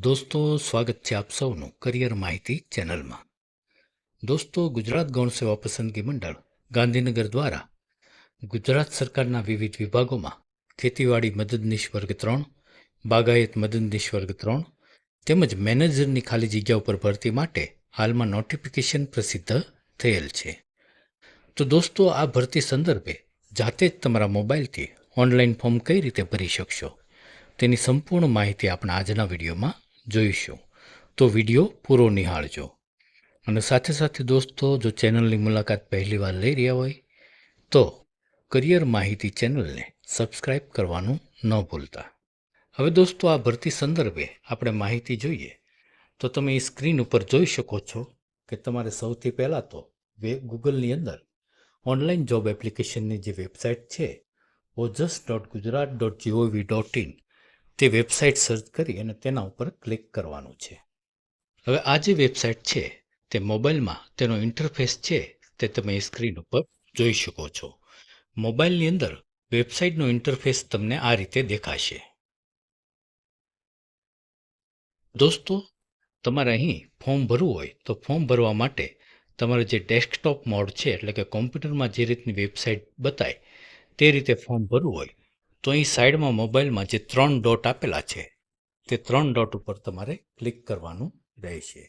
દોસ્તો, સ્વાગત છે આપ સૌનું કરિયર માહિતી ચેનલમાં. દોસ્તો, ગુજરાત ગૌણ સેવા પસંદગી મંડળ ગાંધીનગર દ્વારા ગુજરાત સરકારના વિવિધ વિભાગોમાં ખેતીવાડી મદદનીશ વર્ગ 3, બાગાયત મદદનીશ વર્ગ 3 તેમજ મેનેજરની ખાલી જગ્યા ઉપર ભરતી માટે હાલમાં નોટિફિકેશન પ્રસિદ્ધ થયેલ છે. તો દોસ્તો, આ ભરતી સંદર્ભે જાતે જ તમારા મોબાઈલથી ઓનલાઈન ફોર્મ કઈ રીતે ભરી શકશો તેની સંપૂર્ણ માહિતી આપણે આજના વિડીયોમાં જોઈશું. તો વિડીયો પૂરો નિહાળજો. અને સાથે સાથે દોસ્તો, જો ચેનલની મુલાકાત પહેલીવાર લઈ રહ્યા હોય તો કરિયર માહિતી ચેનલને સબસ્ક્રાઈબ કરવાનું ન ભૂલતા. હવે દોસ્તો, આ ભરતી સંદર્ભે આપણે માહિતી જોઈએ તો તમે એ સ્ક્રીન ઉપર જોઈ શકો છો કે તમારે સૌથી પહેલાં તો ગૂગલની અંદર ઓનલાઈન જોબ એપ્લિકેશનની જે વેબસાઇટ છે ojas.gujarat.gov.in તે વેબસાઇટ સર્ચ કરી અને તેના ઉપર ક્લિક કરવાનું છે. હવે આ જે વેબસાઇટ છે તે મોબાઈલમાં તેનો ઇન્ટરફેસ છે તે તમે સ્ક્રીન ઉપર જોઈ શકો છો. મોબાઈલની અંદર વેબસાઇટનો ઇન્ટરફેસ તમને આ રીતે દેખાશે. દોસ્તો, તમારે અહીં ફોર્મ ભરવું હોય તો ફોર્મ ભરવા માટે તમારે જે ડેસ્કટોપ મોડ છે એટલે કે કોમ્પ્યુટરમાં જે રીતની વેબસાઇટ બતાય તે રીતે ફોર્મ ભરવું હોય તો અહીં સાઈડમાં મોબાઈલમાં જે 3 ડોટ આપેલા છે તે 3 ડોટ ઉપર તમારે ક્લિક કરવાનું રહેશે.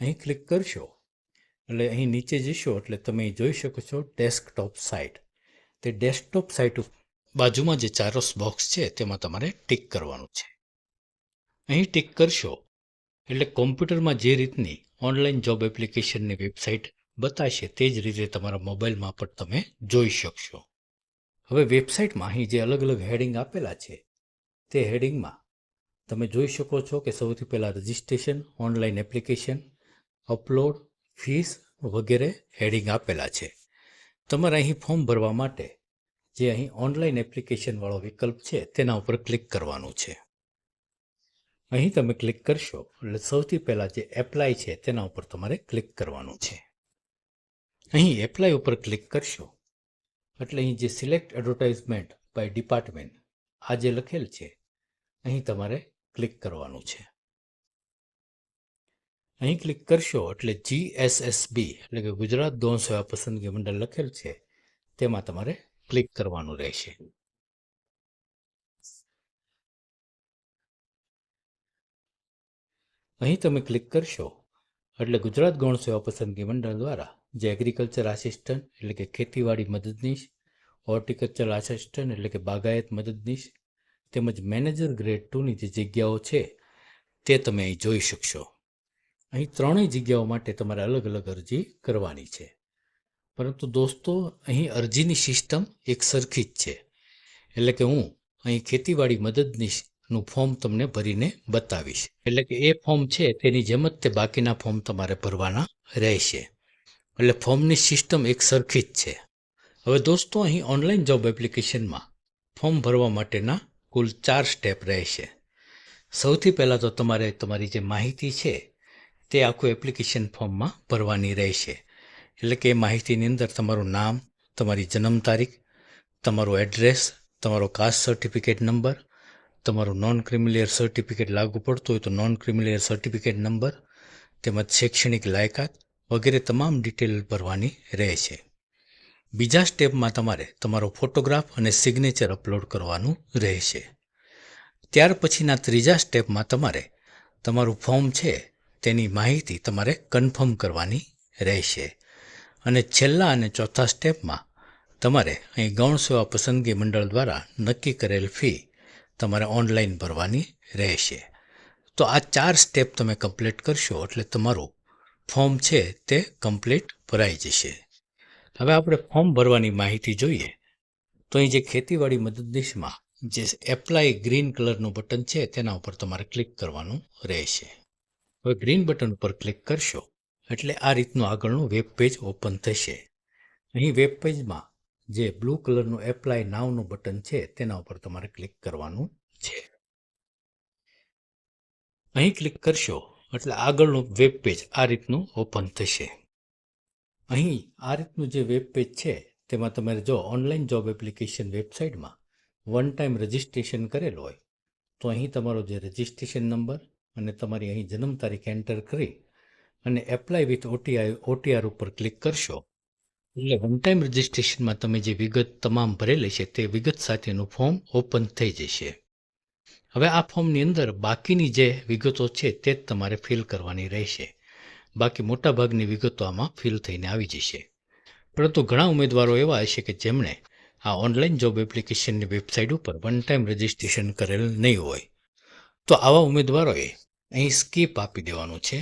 અહીં ક્લિક કરશો એટલે અહીં નીચે જશો એટલે તમે જોઈ શકો છો ડેસ્કટોપ સાઇટ. તે ડેસ્કટોપ સાઇટ બાજુમાં જે ચારોસ બોક્સ છે તેમાં તમારે ટિક કરવાનું છે. અહીં ટિક કરશો એટલે કોમ્પ્યુટરમાં જે રીતની ઓનલાઈન જોબ એપ્લિકેશનની વેબસાઇટ બતાવશે તે જ રીતે તમારા મોબાઈલમાં પણ તમે જોઈ શકશો. હવે વેબસાઇટમાં અહીં જે અલગ અલગ હેડિંગ આપેલા છે તે હેડિંગમાં તમે જોઈ શકો છો કે સૌથી પહેલાં registration, online application, upload, fees વગેરે હેડિંગ આપેલા છે. તમારે અહીં ફોર્મ ભરવા માટે જે અહીં ઓનલાઈન એપ્લિકેશનવાળો વિકલ્પ છે તેના ઉપર ક્લિક કરવાનું છે. અહીં તમે ક્લિક કરશો એટલે સૌથી પહેલાં જે એપ્લાય છે તેના ઉપર તમારે ક્લિક કરવાનું છે. અહીં એપ્લાય ઉપર ક્લિક કરશો એટલે અહીં જે સિલેક્ટ એડવર્ટાઇઝમેન્ટ બાય ડિપાર્ટમેન્ટ આ જે લખેલ છે અહીં તમારે ક્લિક કરવાનું છે. અહીં ક્લિક કરશો એટલે GSSB એટલે કે ગુજરાત ગૌણ સેવા પસંદગી મંડળ લખેલ છે તેમાં તમારે ક્લિક કરવાનું રહેશે. અહીં તમે ક્લિક કરશો એટલે ગુજરાત ગૌણ સેવા પસંદગી મંડળ દ્વારા જે એગ્રીકલ્ચર આસિસ્ટન્ટ એટલે કે ખેતીવાડી મદદનીશ, હોર્ટિકલ્ચર આસિસ્ટન્ટ એટલે કે બાગાયત મદદનીશ તેમજ મેનેજર ગ્રેડ 2ની જે જગ્યાઓ છે તે તમે અહીં જોઈ શકશો. અહીં ત્રણેય જગ્યાઓ માટે તમારે અલગ અલગ અરજી કરવાની છે. પરંતુ દોસ્તો, અહીં અરજીની સિસ્ટમ એક સરખી જ છે. એટલે કે હું અહીં ખેતીવાડી મદદનીશનું ફોર્મ તમને ભરીને બતાવીશ. એટલે કે એ ફોર્મ છે તેની જેમ જ તે બાકીના ફોર્મ તમારે ભરવાના રહેશે. એટલે ફોર્મની સિસ્ટમ એક સરખી જ છે. હવે દોસ્તો, અહીં ઓનલાઈન જોબ એપ્લિકેશનમાં ફોર્મ ભરવા માટેના કુલ 4 સ્ટેપ રહેશે. સૌથી પહેલાં તો તમારે તમારી જે માહિતી છે તે આખું એપ્લિકેશન ફોર્મમાં ભરવાની રહેશે. એટલે કે એ માહિતીની અંદર તમારું નામ, તમારી જન્મ તારીખ, તમારું એડ્રેસ, તમારો કાસ્ટ સર્ટિફિકેટ નંબર, તમારું નોન ક્રિમિલિયર સર્ટિફિકેટ લાગુ પડતું હોય તો નોન ક્રિમિલિયર સર્ટિફિકેટ નંબર તેમજ શૈક્ષણિક લાયકાત વગેરે તમામ ડિટેલ ભરવાની રહેશે. બીજા સ્ટેપમાં તમારે તમારો ફોટોગ્રાફ અને સિગ્નેચર અપલોડ કરવાનું રહેશે. ત્યાર પછીના ત્રીજા સ્ટેપમાં તમારે તમારું ફોર્મ છે તેની માહિતી તમારે કન્ફર્મ કરવાની રહેશે. અને છેલ્લા અને ચોથા સ્ટેપમાં તમારે અહીં ગૌણ સેવા પસંદગી મંડળ દ્વારા નક્કી કરેલ ફી તમારે ઓનલાઈન ભરવાની રહેશે. તો આ 4 સ્ટેપ તમે કમ્પ્લીટ કરશો એટલે તમારું ફોર્મ છે તે કમ્પ્લીટ ભરાઈ જશે. હવે આપણે ફોર્મ ભરવાની માહિતી જોઈએ તો અહીં જે ખેતીવાડી મદદનીશમાં જે એપ્લાય ગ્રીન કલરનું બટન છે તેના ઉપર તમારે ક્લિક કરવાનું રહેશે. હવે ગ્રીન બટન ઉપર ક્લિક કરશો એટલે આ રીતનું આગળનું વેબ પેજ ઓપન થશે. અહીં વેબ પેજમાં જે બ્લુ કલરનું એપ્લાય નાવનું બટન છે તેના ઉપર તમારે ક્લિક કરવાનું છે. અહીં ક્લિક કરશો એટલે આગળનું વેબ પેજ આ રીતનું ઓપન થશે. અહીં આ રીતનું જે વેબ પેજ છે તેમાં તમારે જો ઓનલાઈન જોબ એપ્લિકેશન વેબસાઇટમાં 1 ટાઈમ રજિસ્ટ્રેશન કરેલ હોય તો અહીં તમારો જે રજિસ્ટ્રેશન નંબર અને તમારી અહીં જન્મ તારીખ એન્ટર કરી અને એપ્લાય વિથ ઓટીઆર ઉપર ક્લિક કરશો એટલે વન ટાઈમ રજિસ્ટ્રેશનમાં તમે જે વિગત તમામ ભરેલી છે તે વિગત સાથેનું ફોર્મ ઓપન થઈ જશે. હવે આ ફોર્મની અંદર બાકીની જે વિગતો છે તે જ તમારે ફિલ કરવાની રહેશે. બાકી મોટાભાગની વિગતો આમાં ફિલ થઈને આવી જશે. પરંતુ ઘણા ઉમેદવારો એવા હશે કે જેમણે આ ઓનલાઈન જોબ એપ્લિકેશનની વેબસાઇટ ઉપર વન ટાઈમ રજિસ્ટ્રેશન કરેલ નહીં હોય. તો આવા ઉમેદવારોએ અહીં સ્કીપ આપી દેવાનું છે.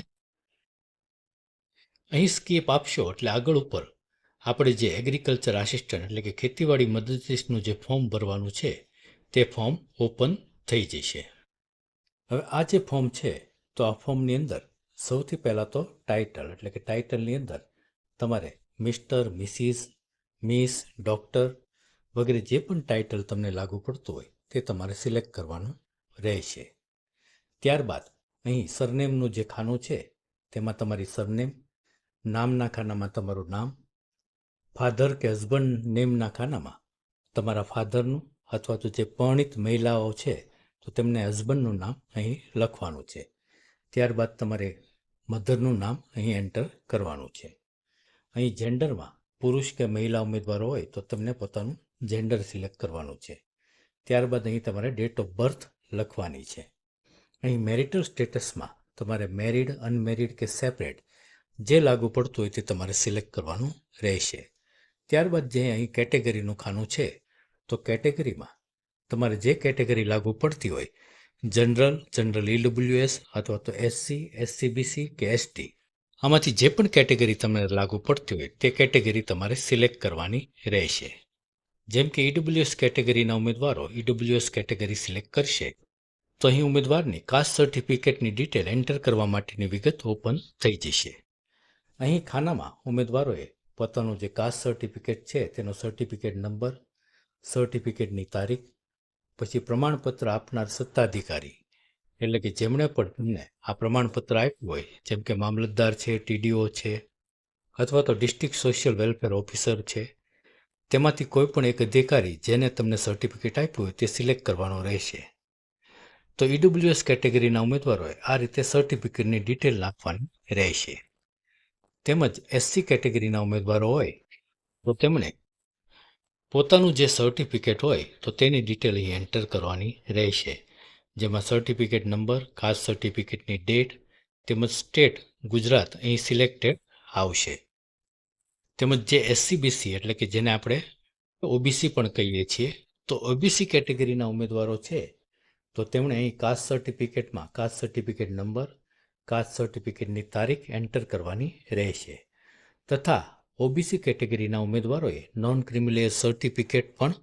અહીં સ્કીપ આપશો એટલે આગળ ઉપર આપણે જે એગ્રીકલ્ચર આસિસ્ટન્ટ એટલે કે ખેતીવાડી મદદનીશનું જે ફોર્મ ભરવાનું છે તે ફોર્મ ઓપન થઈ જશે. હવે આ જે ફોર્મ છે તો આ ફોર્મની અંદર સૌથી પહેલાં તો ટાઇટલ એટલે કે ટાઇટલની અંદર તમારે મિસ્ટર, મિસિસ, મિસ, ડૉક્ટર વગેરે જે પણ ટાઇટલ તમને લાગુ પડતું હોય તે તમારે સિલેક્ટ કરવાનું રહેશે. ત્યારબાદ અહીં સરનેમનું જે ખાનું છે તેમાં તમારી સરનેમ, નામના ખાનામાં તમારું નામ, ફાધર કે હસબન્ડ નેમના ખાનામાં તમારા ફાધરનું અથવા તો જે પરણિત મહિલાઓ છે તો તેમને હસબન્ડનું નામ અહીં લખવાનું છે. ત્યારબાદ તમારે મધરનું નામ અહીં એન્ટર કરવાનું છે. અહીં જેન્ડરમાં પુરુષ કે મહિલા ઉમેદવારો હોય તો તમને પોતાનું જેન્ડર સિલેક્ટ કરવાનું છે. ત્યારબાદ અહીં તમારે ડેટ ઓફ બર્થ લખવાની છે. અહીં મેરિટલ સ્ટેટસમાં તમારે મેરિડ, અનમેરિડ કે સેપરેટ જે લાગુ પડતું હોય તે તમારે સિલેક્ટ કરવાનું રહેશે. ત્યારબાદ જે અહીં કેટેગરીનું ખાનું છે તો કેટેગરીમાં તમારે જે કેટેગરી લાગુ પડતી હોય જનરલ, જનરલ EWS અથવા તો SC, SCBC કે ST આમાંથી જે પણ કેટેગરી તમને લાગુ પડતી હોય તે કેટેગરી તમારે સિલેક્ટ કરવાની રહેશે. જેમ કે EWS કેટેગરીના ઉમેદવારો EWS કેટેગરી સિલેક્ટ કરશે તો અહીં ઉમેદવારની કાસ્ટ સર્ટિફિકેટની ડિટેલ એન્ટર કરવા માટેની વિગત ઓપન થઈ જશે. અહીં ખાનામાં ઉમેદવારોએ પોતાનું જે કાસ્ટ સર્ટિફિકેટ છે તેનો સર્ટિફિકેટ નંબર, સર્ટિફિકેટની તારીખ, પછી પ્રમાણપત્ર આપનાર સત્તાધિકારી એટલે કે જેમણે પણ તમને આ પ્રમાણપત્ર આપ્યું હોય જેમ કે મામલતદાર છે, TDO છે અથવા તો ડિસ્ટ્રિક્ટ સોશિયલ વેલફેર ઓફિસર છે તેમાંથી કોઈ પણ એક અધિકારી જેને તમને સર્ટિફિકેટ આપ્યું હોય તે સિલેક્ટ કરવાનો રહેશે. તો EWS કેટેગરીના ઉમેદવારોએ આ રીતે સર્ટિફિકેટની ડિટેલ નાખવાની રહેશે. તેમજ SC કેટેગરીના ઉમેદવારો હોય તો તેમણે પોતાનું જે સર્ટિફિકેટ હોય તો તેની ડિટેલ અહીં એન્ટર કરવાની રહેશે. જેમાં સર્ટિફિકેટ નંબર, કાસ્ટ સર્ટિફિકેટની ડેટ તેમજ સ્ટેટ ગુજરાત અહીં સિલેક્ટેડ આવશે. તેમજ જે SCBC એટલે કે જેને આપણે OBC પણ કહીએ છીએ તો OBC કેટેગરીના ઉમેદવારો છે તો તેમણે અહીં કાસ્ટ સર્ટિફિકેટમાં કાસ્ટ સર્ટિફિકેટ નંબર, કાસ્ટ સર્ટિફિકેટની તારીખ એન્ટર કરવાની રહેશે. તથા OBC કેટેગરીના ઉમેદવારોએ નોન ક્રિમિલિયર સર્ટિફિકેટ પણ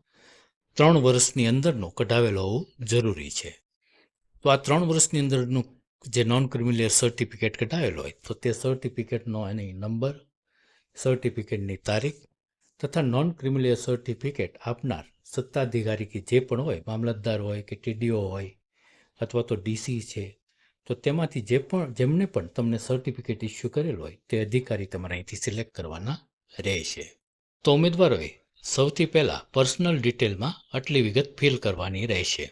3 વર્ષની અંદરનું કઢાવેલું હોવું જરૂરી છે. તો આ 3 વર્ષની અંદરનું જે નોન ક્રિમિલિયર સર્ટિફિકેટ કઢાવેલો હોય તો તે સર્ટિફિકેટનો એની નંબર, સર્ટિફિકેટની તારીખ તથા નોન ક્રિમિલિયર સર્ટિફિકેટ આપનાર સત્તાધિકારી કે જે પણ હોય, મામલતદાર હોય કે TDO હોય અથવા તો DC છે તો તેમાંથી જેમને પણ તમને સર્ટિફિકેટ ઇસ્યુ કરેલ હોય તે અધિકારી તમારે અહીંથી સિલેક્ટ કરવાના રહેશે. તો ઉમેદવારોએ સૌથી પહેલાં પર્સનલ ડિટેલમાં આટલી વિગત ફિલ કરવાની રહેશે.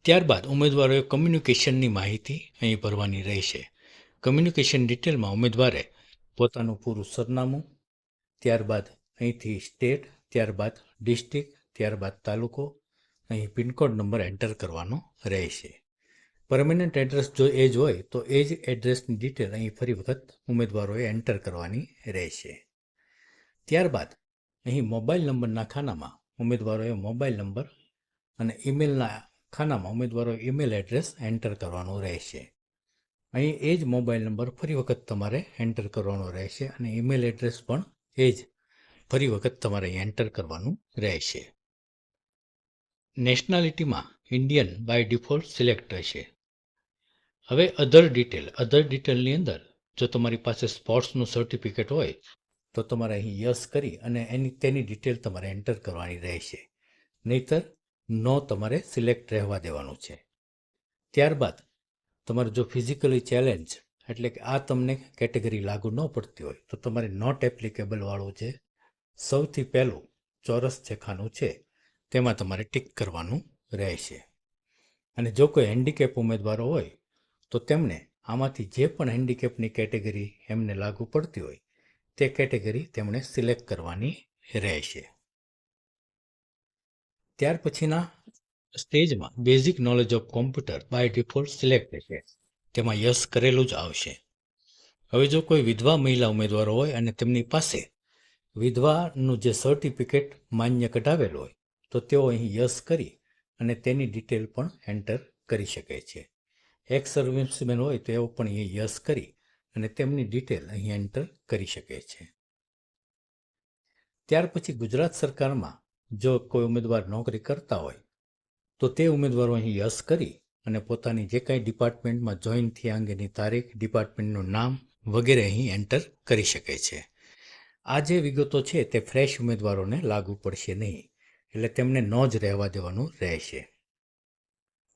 ત્યારબાદ ઉમેદવારોએ કમ્યુનિકેશનની માહિતી અહીં ભરવાની રહેશે. કમ્યુનિકેશન ડિટેલમાં ઉમેદવારે પોતાનું પૂરું સરનામું, ત્યારબાદ અહીંથી સ્ટેટ, ત્યારબાદ ડિસ્ટ્રિક્ટ, ત્યારબાદ તાલુકો, અહીં પિનકોડ નંબર એન્ટર કરવાનો રહેશે. પરમેનન્ટ એડ્રેસ જો એ જ હોય તો એ જ એડ્રેસની ડિટેલ અહીં ફરી વખત ઉમેદવારોએ એન્ટર કરવાની રહેશે. ત્યારબાદ અહીં મોબાઈલ નંબરના ખાનામાં ઉમેદવારોએ મોબાઈલ નંબર અને ઈમેલના ખાનામાં ઉમેદવારોએ ઈમેલ એડ્રેસ એન્ટર કરવાનું રહેશે. અહીં એ જ મોબાઈલ નંબર ફરી વખત તમારે એન્ટર કરવાનો રહેશે અને ઈમેલ એડ્રેસ પણ એ જ ફરી વખત તમારે અહીં એન્ટર કરવાનું રહેશે. નેશનાલિટીમાં ઇન્ડિયન બાય ડિફોલ્ટ સિલેક્ટ રહેશે. હવે અધર ડિટેલની અંદર જો તમારી પાસે સ્પોર્ટ્સનું સર્ટિફિકેટ હોય તો તમારે અહીં યસ કરી અને તેની ડિટેલ તમારે એન્ટર કરવાની રહેશે. નહીતર નો તમારે સિલેક્ટ રહેવા દેવાનું છે. ત્યારબાદ તમારે જો ફિઝિકલી ચેલેન્જ એટલે કે આ તમને કેટેગરી લાગુ ન પડતી હોય તો તમારે નોટ એપ્લિકેબલ વાળું છે સૌથી પહેલું ચોરસ જે ખાનું છે તેમાં તમારે ટિક કરવાનું રહેશે. અને જો કોઈ હેન્ડીકેપ ઉમેદવારો હોય તો તેમણે આમાંથી જે પણ હેન્ડીકેપની કેટેગરી એમને લાગુ પડતી હોય તે કેટેગરી તેમણે સિલેક્ટ કરવાની રહેશે. ત્યાર પછીના સ્ટેજમાં basic knowledge of computer by default select થશે. તેમાં યસ કરેલું જ આવશે. હવે જો કોઈ વિધવા મહિલા ઉમેદવારો હોય અને તેમની પાસે વિધવાનું જે સર્ટિફિકેટ માન્ય કઢાવેલું હોય તો તેઓ અહીં યસ કરી અને તેની ડિટેલ પણ એન્ટર કરી શકે છે. એક્સ સર્વિસમેન હોય તો એઓ પણ અહીં યસ કરી અને તેમની ડિટેલ અહીં એન્ટર કરી શકે છે. ત્યાર પછી ગુજરાત સરકારમાં જો કોઈ ઉમેદવાર નોકરી કરતા હોય તો તે ઉમેદવારો અહીં યસ કરી અને પોતાની જે કાંઈ ડિપાર્ટમેન્ટમાં જોઈન થયા અંગેની તારીખ, ડિપાર્ટમેન્ટનું નામ વગેરે અહીં એન્ટર કરી શકે છે. આ જે વિગતો છે તે ફ્રેશ ઉમેદવારોને લાગુ પડશે નહીં, એટલે તેમને ન જ રહેવા દેવાનું રહેશે.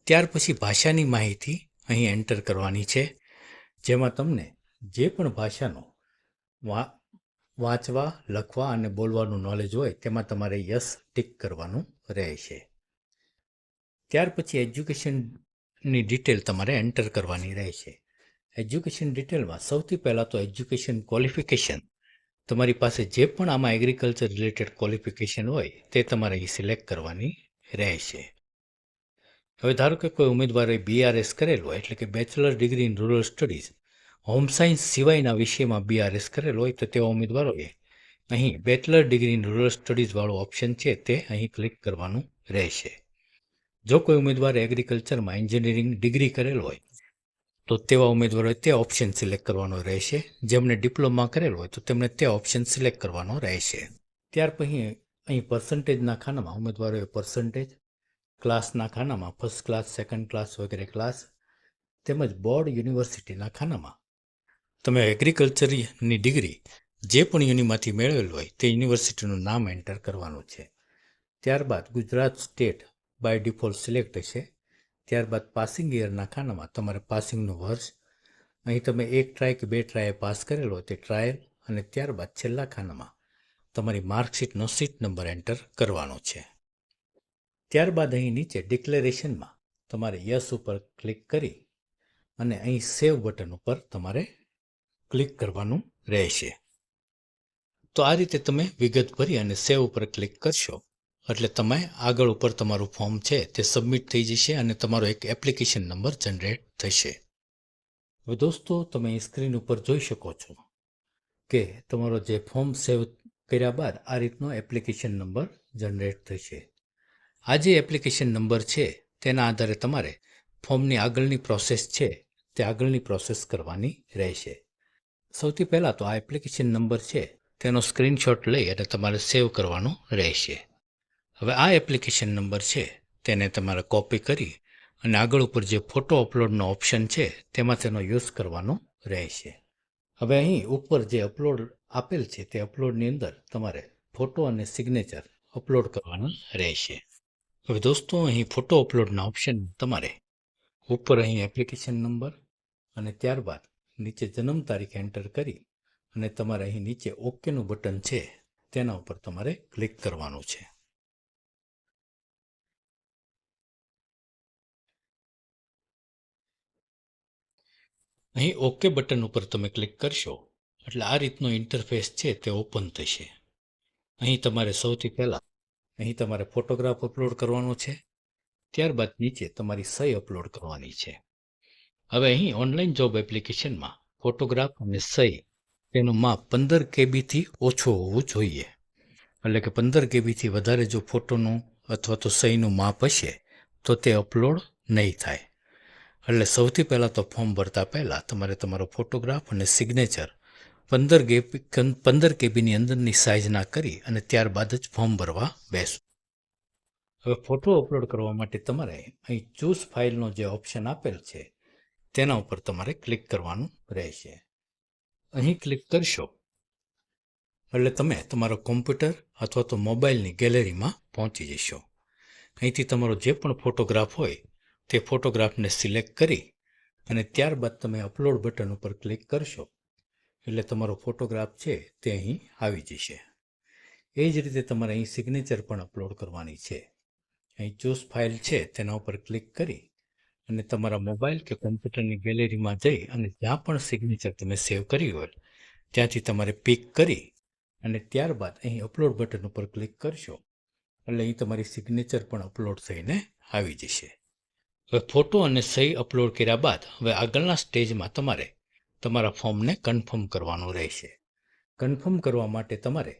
ત્યાર પછી ભાષાની માહિતી અહીં એન્ટર કરવાની છે, જેમાં તમને જે પણ ભાષાનો વાંચવા, લખવા અને બોલવાનું નોલેજ હોય તેમાં તમારે યસ ટિક કરવાનું રહેશે. ત્યાર પછી એજ્યુકેશનની ડિટેલ તમારે એન્ટર કરવાની રહેશે. એજ્યુકેશન ડિટેલમાં સૌથી પહેલાં તો એજ્યુકેશન ક્વોલિફિકેશન, તમારી પાસે જે પણ આમાં એગ્રીકલ્ચર રિલેટેડ ક્વોલિફિકેશન હોય તે તમારે અહીં સિલેક્ટ કરવાની રહેશે. હવે ધારો કે કોઈ ઉમેદવારે BRS કરેલું હોય, એટલે કે bachelor degree in rural studies, home science સિવાયના વિષયમાં BRS કરેલું હોય તો તેવા ઉમેદવારોએ અહીં બેચલર ડિગ્રી ઇન રૂરલ સ્ટડીઝવાળો ઓપ્શન છે તે અહીં ક્લિક કરવાનું રહેશે. જો કોઈ ઉમેદવારે એગ્રીકલ્ચરમાં એન્જિનિયરિંગ ડિગ્રી કરેલ હોય તો તેવા ઉમેદવારોએ તે ઓપ્શન સિલેક્ટ કરવાનો રહેશે. જેમણે ડિપ્લોમા કરેલો હોય તો તેમણે તે ઓપ્શન સિલેક્ટ કરવાનો રહેશે. ત્યાર પછી અહીં પર્સન્ટેજના ખાનામાં ઉમેદવારોએ પર્સન્ટેજ, ક્લાસના ખાનામાં ફર્સ્ટ ક્લાસ, સેકન્ડ ક્લાસ વગેરે ક્લાસ, તેમજ બોર્ડ યુનિવર્સિટીના ખાનામાં તમે એગ્રીકલ્ચરની ડિગ્રી જે પણ યુનિમાંથી મેળવેલ હોય તે યુનિવર્સિટીનું નામ એન્ટર કરવાનું છે. ત્યારબાદ Gujarat state by default select થશે. ત્યારબાદ પાસિંગ યરના ખાનામાં તમારે પાસિંગનું વર્ષ, અહીં તમે 1 ટ્રાય કે 2 ટ્રાય પાસ કરેલો હોય તે ટ્રાયલ, અને ત્યારબાદ છેલ્લા ખાનામાં તમારી માર્કશીટનો સીટ નંબર એન્ટર કરવાનો છે. ત્યારબાદ અહીં નીચે ડિક્લેરેશનમાં તમારે યસ ઉપર ક્લિક કરી અને અહીં સેવ બટન ઉપર તમારે ક્લિક કરવાનું રહેશે. તો આ રીતે તમે વિગત ભરી અને સેવ ઉપર ક્લિક કરશો એટલે તમે આગળ ઉપર તમારું ફોર્મ છે તે સબમિટ થઈ જશે અને તમારો એક એપ્લિકેશન નંબર જનરેટ થશે. હવે દોસ્તો, તમે સ્ક્રીન ઉપર જોઈ શકો છો કે તમારો જે ફોર્મ સેવ કર્યા બાદ આ રીતનો એપ્લિકેશન નંબર જનરેટ થશે. આ જે એપ્લિકેશન નંબર છે તેના આધારે તમારે ફોર્મની આગળની પ્રોસેસ છે તે આગળની પ્રોસેસ કરવાની રહેશે. સૌથી પહેલાં તો આ એપ્લિકેશન નંબર છે તેનો સ્ક્રીનશોટ લઈ અને તમારે સેવ કરવાનો રહેશે. હવે આ એપ્લિકેશન નંબર છે તેને તમારે કોપી કરી અને આગળ ઉપર જે ફોટો અપલોડનો ઓપ્શન છે તેમાં તેનો યુઝ કરવાનો રહેશે. હવે અહીં ઉપર જે અપલોડ આપેલ છે તે અપલોડની અંદર તમારે ફોટો અને સિગ્નેચર અપલોડ કરવાના રહેશે. હવે દોસ્તો, અહીં ફોટો અપલોડના ઓપ્શન તમારે ઉપર અહીં એપ્લિકેશન નંબર અને ત્યારબાદ નીચે જન્મ તારીખ એન્ટર કરી અને તમારે અહીં નીચે ઓકેનું બટન છે તેના ઉપર તમારે ક્લિક કરવાનું છે. અહીં ઓકે બટન ઉપર તમે ક્લિક કરશો એટલે આ રીતનો ઇન્ટરફેસ છે તે ઓપન થશે. અહીં તમારે સૌથી પહેલાં અહીં તમારે ફોટોગ્રાફ અપલોડ કરવાનો છે. ત્યારબાદ નીચે તમારી સહી અપલોડ કરવાની છે. હવે અહીં ઓનલાઈન જોબ એપ્લિકેશનમાં ફોટોગ્રાફ અને સહી તેનું માપ 15 KB થી ઓછું હોવું જોઈએ. એટલે કે 15 KB થી વધારે જો ફોટોનું અથવા તો સહીનું માપ હશે તો તે અપલોડ નહીં થાય. એટલે સૌથી પહેલાં તો ફોર્મ ભરતા પહેલાં તમારે તમારો ફોટોગ્રાફ અને સિગ્નેચર 15 KBની અંદરની સાઇઝના કરી અને ત્યારબાદ જ ફોર્મ ભરવા બેસો. હવે ફોટો અપલોડ કરવા માટે તમારે અહીં ચૂઝ ફાઇલનો જે ઓપ્શન આપેલ છે તેના ઉપર તમારે ક્લિક કરવાનું રહેશે. અહીં ક્લિક કરશો એટલે તમે તમારો કોમ્પ્યુટર અથવા તો મોબાઈલની ગેલેરીમાં પહોંચી જશો. અહીંથી તમારો જે પણ ફોટોગ્રાફ હોય તે ફોટોગ્રાફને સિલેક્ટ કરી અને ત્યારબાદ તમે અપલોડ બટન ઉપર ક્લિક કરશો એટલે તમારો ફોટોગ્રાફ છે તે અહીં આવી જશે. એ જ રીતે તમારે અહીં સિગ્નેચર પણ અપલોડ કરવાની છે. અહીં ચૂઝ ફાઇલ છે તેના ઉપર ક્લિક કરી અને તમારા મોબાઈલ કે કોમ્પ્યુટરની ગેલેરીમાં જઈ અને જ્યાં પણ સિગ્નેચર તમે સેવ કરી હોય ત્યાંથી તમારે પિક કરી અને ત્યારબાદ અહીં અપલોડ બટન ઉપર ક્લિક કરશો એટલે અહીં તમારી સિગ્નેચર પણ અપલોડ થઈને આવી જશે. હવે ફોટો અને સહી અપલોડ કર્યા બાદ હવે આગળના સ્ટેજમાં તમારે તમારા ફોર્મને કન્ફર્મ કરવાનું રહેશે. કન્ફર્મ કરવા માટે તમારે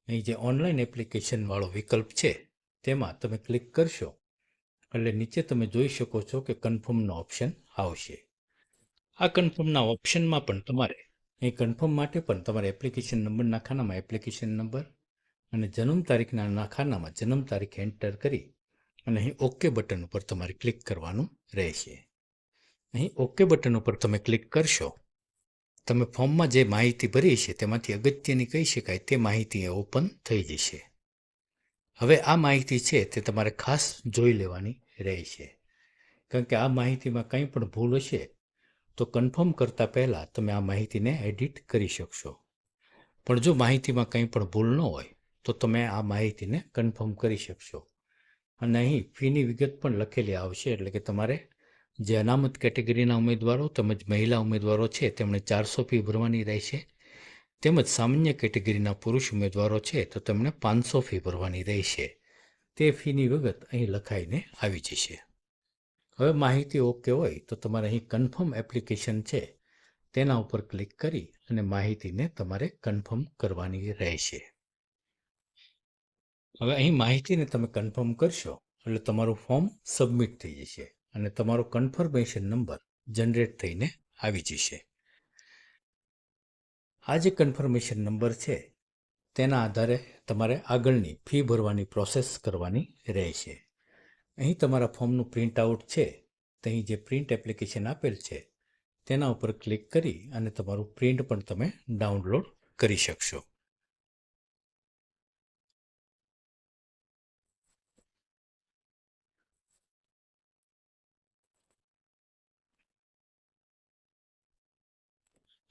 અહીં જે ઓનલાઈન એપ્લિકેશનવાળો વિકલ્પ છે તેમાં તમે ક્લિક કરશો એટલે નીચે તમે જોઈ શકો છો કે કન્ફર્મનો ઓપ્શન આવશે. આ કન્ફર્મના ઓપ્શનમાં પણ તમારે અહીં કન્ફર્મ માટે પણ તમારે એપ્લિકેશન નંબરના ખાનામાં એપ્લિકેશન નંબર અને જન્મ તારીખના ખાનામાં જન્મ તારીખ એન્ટર કરી અને અહીં ઓકે બટન ઉપર તમારે ક્લિક કરવાનું રહેશે. અહીં ઓકે બટન ઉપર તમે ક્લિક કરશો તમે ફોર્મમાં જે માહિતી ભરી છે તેમાંથી અગત્યની કહી શકાય તે માહિતી ઓપન થઈ જશે. હવે આ માહિતી છે તે તમારે ખાસ જોઈ લેવાની રહેશે, કારણ કે આ માહિતીમાં કંઈ પણ ભૂલ હશે તો કન્ફર્મ કરતાં પહેલાં તમે આ માહિતીને એડિટ કરી શકશો. પણ જો માહિતીમાં કંઈ પણ ભૂલ ન હોય તો તમે આ માહિતીને કન્ફર્મ કરી શકશો. અને અહીં ફીની વિગત પણ લખેલી આવશે, એટલે કે તમારે જે અનામત કેટેગરીના ઉમેદવારો તેમજ મહિલા ઉમેદવારો છે તેમણે 400 ફી ભરવાની રહેશે, તેમજ સામાન્ય કેટેગરીના પુરુષ ઉમેદવારો છે તો તેમણે 500 ફી ભરવાની રહેશે. તે ફીની વિગત અહીં લખાઈને આવી જશે. હવે માહિતી ઓકે હોય તો તમારે અહીં કન્ફર્મ એપ્લિકેશન છે તેના ઉપર ક્લિક કરી અને માહિતીને તમારે કન્ફર્મ કરવાની રહેશે. હવે અહીં માહિતીને તમે કન્ફર્મ કરશો એટલે તમારું ફોર્મ સબમિટ થઈ જશે અને તમારો કન્ફર્મેશન નંબર જનરેટ થઈને આવી જશે. આ જે કન્ફર્મેશન નંબર છે તેના આધારે તમારે આગળની ફી ભરવાની પ્રોસેસ કરવાની રહેશે. અહીં તમારા ફોર્મનું પ્રિન્ટ આઉટ છે તો અહીં જે પ્રિન્ટ એપ્લિકેશન આપેલ છે તેના ઉપર ક્લિક કરી અને તમારું પ્રિન્ટ પણ તમે ડાઉનલોડ કરી શકશો.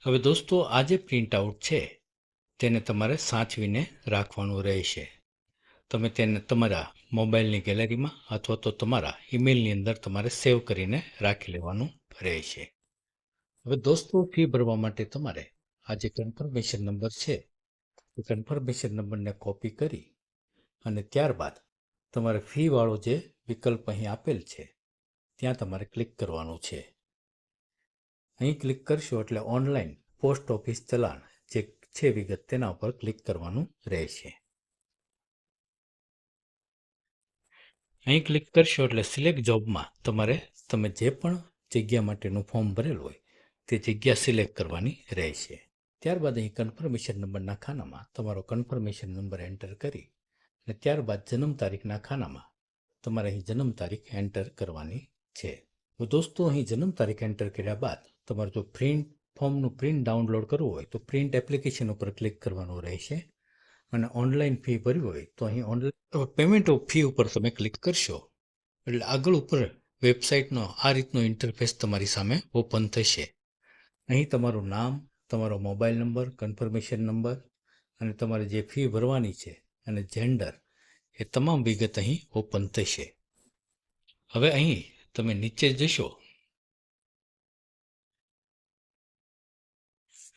હવે દોસ્તો આ જે પ્રિન્ટ આઉટ છે તેને તમારે સાચવીને રાખવાનું રહેશે. તમે તેને તમારા મોબાઈલની ગેલેરીમાં અથવા તો તમારા ઈમેલની અંદર તમારે સેવ કરીને રાખી લેવાનું રહેશે. હવે દોસ્તો ફી ભરવા માટે તમારે આ જે કન્ફર્મેશન નંબર છે એ કન્ફર્મેશન નંબરને કોપી કરી અને ત્યારબાદ તમારે ફીવાળો જે વિકલ્પ અહીં આપેલ છે ત્યાં તમારે ક્લિક કરવાનું છે. અહીં ક્લિક કરશો એટલે ઓનલાઈન પોસ્ટ ઓફિસ ચલાણ જે છે વિગત તેના ઉપર ક્લિક કરવાનું રહેશે. અહીં ક્લિક કરશો એટલે સિલેક્ટ જોબમાં તમે જે પણ જગ્યા માટેનું ફોર્મ ભરેલું હોય તે જગ્યા સિલેક્ટ કરવાની રહેશે. ત્યારબાદ અહીં કન્ફર્મેશન નંબરના ખાનામાં તમારો કન્ફર્મેશન નંબર એન્ટર કરી અને ત્યારબાદ જન્મ તારીખના ખાનામાં તમારે અહીં જન્મ તારીખ એન્ટર કરવાની છે. તો દોસ્તો અહીં જન્મ તારીખ એન્ટર કર્યા બાદ તમારે જો ફોર્મનું પ્રિન્ટ ડાઉનલોડ કરવું હોય તો પ્રિન્ટ એપ્લિકેશન ઉપર ક્લિક કરવાનું રહેશે અને ઓનલાઈન ફી ભરવી હોય તો અહીં ઓનલાઈન પેમેન્ટ ઓફ ફી ઉપર તમે ક્લિક કરશો એટલે આગળ ઉપર વેબસાઇટનો આ રીતનો ઇન્ટરફેસ તમારી સામે ઓપન થશે. અહીં તમારું નામ, તમારો મોબાઈલ નંબર, કન્ફર્મેશન નંબર અને તમારે જે ફી ભરવાની છે અને જેન્ડર એ તમામ વિગત અહીં ઓપન થશે. હવે અહીં તમે નીચે જશો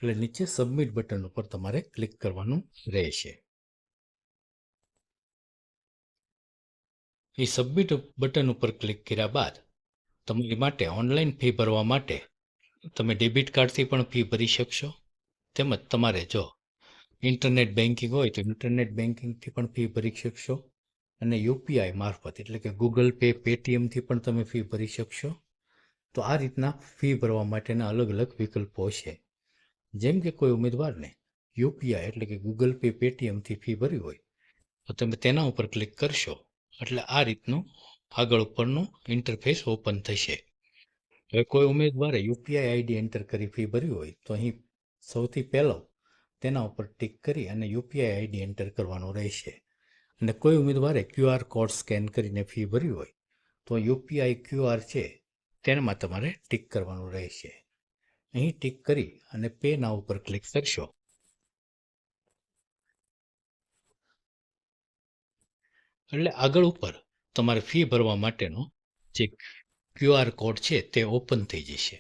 એટલે નીચે સબમિટ બટન ઉપર તમારે ક્લિક કરવાનું રહેશે. એ સબમિટ બટન ઉપર ક્લિક કર્યા બાદ તમારી માટે ઓનલાઈન ફી ભરવા માટે તમે ડેબિટ કાર્ડથી પણ ફી ભરી શકશો, તેમજ તમારે જો ઇન્ટરનેટ બેન્કિંગ હોય તો ઇન્ટરનેટ બેન્કિંગથી પણ ફી ભરી શકશો અને યુપીઆઈ મારફત એટલે કે ગૂગલ પે, પેટીએમથી પણ તમે ફી ભરી શકશો. તો આ રીતના ફી ભરવા માટેના અલગ અલગ વિકલ્પો છે. જેમ કે કોઈ ઉમેદવારને યુપીઆઈ એટલે કે ગૂગલ પે, પેટીએમથી ફી ભરવી હોય તો તમે તેના ઉપર ક્લિક કરશો એટલે આ રીતનું આગળ ઉપરનું ઇન્ટરફેસ ઓપન થશે. હવે કોઈ ઉમેદવારે યુપીઆઈ આઈડી એન્ટર કરી ફી ભરવી હોય તો અહીં સૌથી પહેલો તેના ઉપર ટિક કરી અને યુપીઆઈ આઈડી એન્ટર કરવાનું રહેશે અને કોઈ ઉમેદવારે ક્યુઆર કોડ સ્કેન કરીને ફી ભરવી હોય તો યુપીઆઈ ક્યુઆર છે તેમાં તમારે ટિક કરવાનું રહેશે. અહીં ટિક કરી અને પે નાઉ ઉપર ક્લિક કરશો એટલે આગળ ઉપર તમારે ફી ભરવા માટેનો જે QR કોડ છે તે ઓપન થઈ જશે.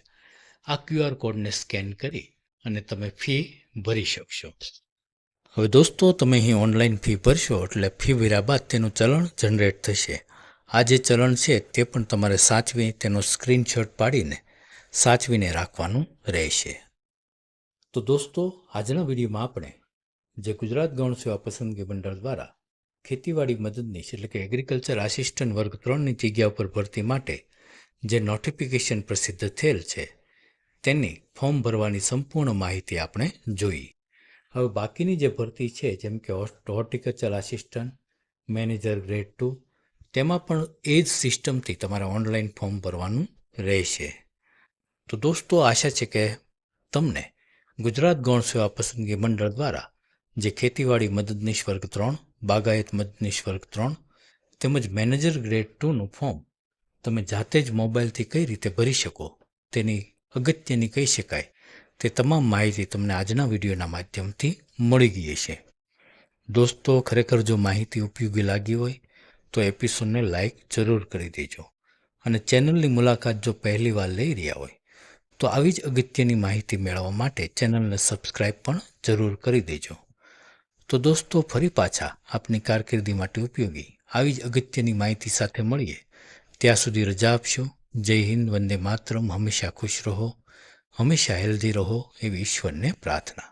આ QR કોડને સ્કેન કરી અને તમે ફી ભરી શકશો. હવે દોસ્તો, તમે અહીં ઓનલાઈન ફી ભરશો એટલે ફી ભર્યા બાદ તેનું ચલણ જનરેટ થશે. આ જે ચલણ છે તે પણ તમારે સાચવી તેનો સ્ક્રીનશોટ પાડીને સાચવીને રાખવાનું રહેશે. તો દોસ્તો, આજના વિડીયોમાં આપણે જે ગુજરાત ગૌણ સેવા પસંદગી મંડળ દ્વારા ખેતીવાડી મદદનીશ એટલે કે એગ્રીકલ્ચર આસિસ્ટન્ટ વર્ગ 3ની જગ્યા ઉપર ભરતી માટે જે નોટિફિકેશન પ્રસિદ્ધ થયેલ છે તેની ફોર્મ ભરવાની સંપૂર્ણ માહિતી આપણે જોઈ. હવે બાકીની જે ભરતી છે જેમ કે હોર્ટિકલ્ચર આસિસ્ટન્ટ, મેનેજર ગ્રેડ 2, તેમાં પણ એ જ સિસ્ટમથી તમારે ઓનલાઈન ફોર્મ ભરવાનું રહેશે. તો દોસ્તો, આશા છે કે તમને ગુજરાત ગૌણ સેવા પસંદગી મંડળ દ્વારા જે ખેતીવાડી મદદનીશ વર્ગ 3, બાગાયત મદદનીશ વર્ગ 3 તેમજ મેનેજર ગ્રેડ 2નું ફોર્મ તમે જાતે જ મોબાઈલથી કઈ રીતે ભરી શકો તેની અગત્યની કહી શકાય તે તમામ માહિતી તમને આજના વિડીયોના માધ્યમથી મળી ગઈ હશે. દોસ્તો, ખરેખર જો માહિતી ઉપયોગી લાગી હોય તો એપિસોડને લાઈક જરૂર કરી દેજો અને ચેનલની મુલાકાત જો પહેલી વાર લઈ રહ્યા હોય તો આવી જ અગત્યની માહિતી મેળવવા માટે ચેનલને સબસ્ક્રાઈબ પણ જરૂર કરી દેજો. તો દોસ્તો, ફરી પાછા આપની કારકિર્દી માટે ઉપયોગી આવી જ અગત્યની માહિતી સાથે મળીએ. ત્યાં સુધી રજા આપશો. જય હિન્દ, વંદે માતરમ. હંમેશા ખુશ રહો, હંમેશા હેલ્ધી રહો એવી ઈશ્વરને પ્રાર્થના.